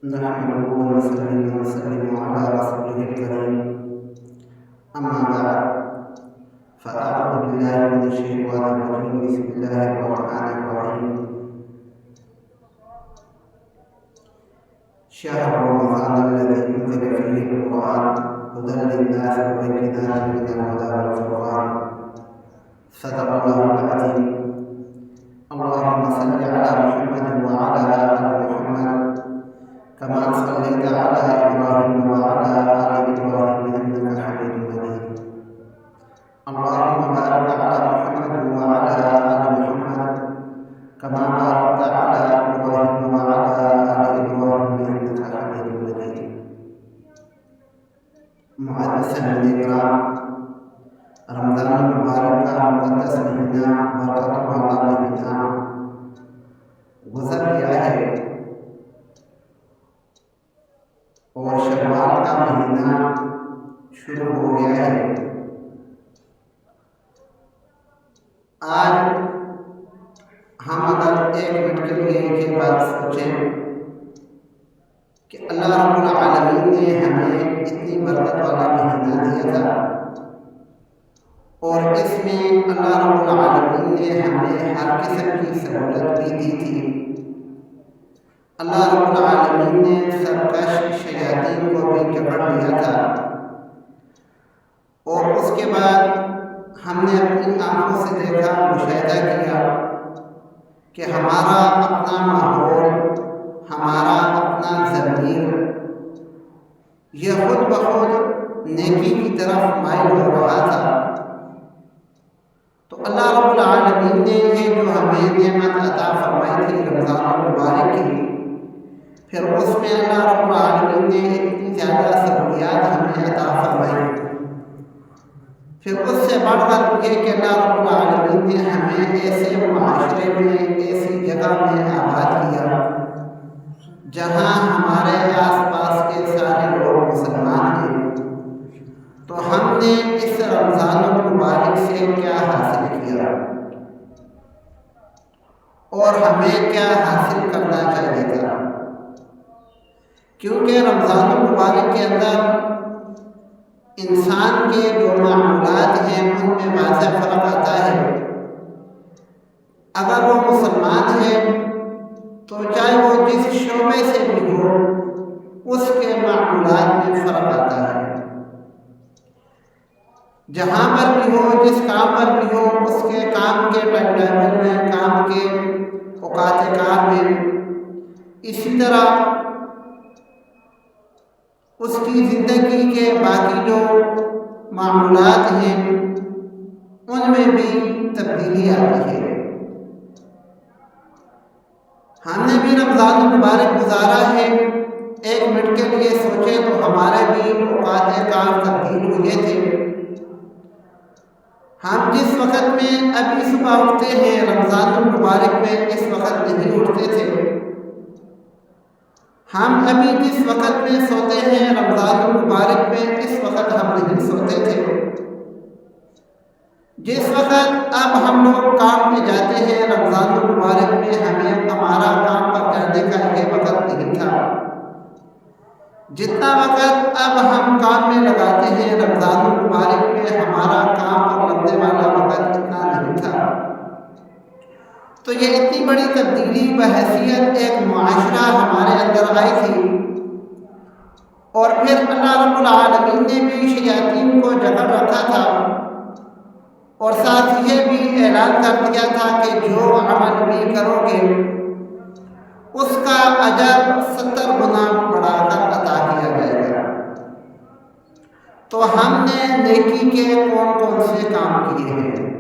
نحمده ونصلي ونسلم على رسوله الكريم أما بعد فأعوذ بالله من الشيطان الرجيم بسم الله الرحمن الرحيم شهر رمضان الذي أنزل فيه القرآن هدى للناس وبينات من الهدى والفرقان صدق الله العظيم. اللهم صل على محمد وعلى آل محمد كما صليت على إبراهيم وعلى آل إبراهيم إنك حميد مجيد. اللهم بارك على محمد وعلى آل محمد كما باركت على إبراهيم وعلى آل إبراهيم إنك حميد مجيد. معززین الکرام، رمضان المبارک کا مقدس مہینہ، برکت والا مہینہ گزر گیا ہے اور شوال کا مہینہ شروع ہو گیا ہے. آج ہم اگر ایک منٹ کے لیے یہ بات سوچیں کہ اللہ رب العالمین نے ہمیں اتنی برکت والا مہینہ دیا تھا اور اس میں اللہ رب العالمین نے ہمیں ہر قسم کی سہولت بھی دی تھی. اللہ رب العالمین نے سرکش شیاطین کو بھی جکڑ لیا تھا اور اس کے بعد ہم نے اپنی آنکھوں سے دیکھا، مشاہدہ کیا کہ ہمارا اپنا ماحول، ہمارا اپنا ضمیر یہ خود بخود نیکی کی طرف مائل ہو رہا تھا. تو اللہ رب العالمین نے یہ جو ہمیں نعمت عطا فرمائی تھی رمضان المبارک کی، پھر اس میں اللہ رب العالمین نے اتنی زیادہ سہولیات ہمیں عطا فرمائی. پھر اس سے بڑھ کر یہ کہ اللہ رب العالمین نے ہمیں ایسے معاشرے میں، ایسی جگہ میں آباد کیا جہاں ہمارے آس پاس کے سارے لوگ مسلمان ہیں. تو ہم نے اس رمضان المبارک سے کیا حاصل کیا اور ہمیں کیا حاصل کرنا چاہیے تھا؟ کیونکہ رمضان المبارک کے اندر انسان کے جو معمولات ہیں ان میں واضح فرق آتا ہے. اگر وہ مسلمان ہے تو چاہے وہ جس شعبے سے بھی ہو اس کے معمولات میں فرق آتا ہے. جہاں پر بھی ہو، جس کام پر بھی ہو، اس کے کام کے ٹائم ٹیبل میں، کام کے اوقات کار میں، اسی طرح اس کی زندگی کے باقی جو معمولات ہیں ان میں بھی تبدیلی آتی ہے. ہم نے بھی رمضان المبارک گزارا ہے، ایک منٹ کے لیے سوچیں تو ہمارے بھی اوقات کار تبدیل ہوئے تھے. ہم جس وقت میں ابھی صبح اٹھتے ہیں رمضان المبارک میں اس وقت نہیں اٹھتے تھے. ہم ابھی جس وقت میں سوتے ہیں رمضان المبارک میں اس وقت ہم نہیں سوتے تھے. جس وقت اب ہم لوگ کام میں جاتے ہیں رمضان المبارک میں ہمیں ہمارا کام پر جانے کا یہ وقت نہیں تھا. جتنا وقت اب ہم کام میں لگاتے ہیں رمضان المبارک میں ہمارا کام پر لگنے والا وقت اتنا نہیں تھا. تو یہ اتنی بڑی تبدیلی بحیثیت ایک معاشرہ ہمارے اندر آئی تھی. اور پھر اللہ رب العالمین نے بھی شیاطین کو جکڑ رکھا تھا اور ساتھ یہ بھی اعلان کر دیا تھا کہ جو عمل بھی کرو گے اس کا اجر 70 گنا بڑھا کر عطا کیا جائے گا. تو ہم نے نیکی کے کون کون سے کام کیے ہیں؟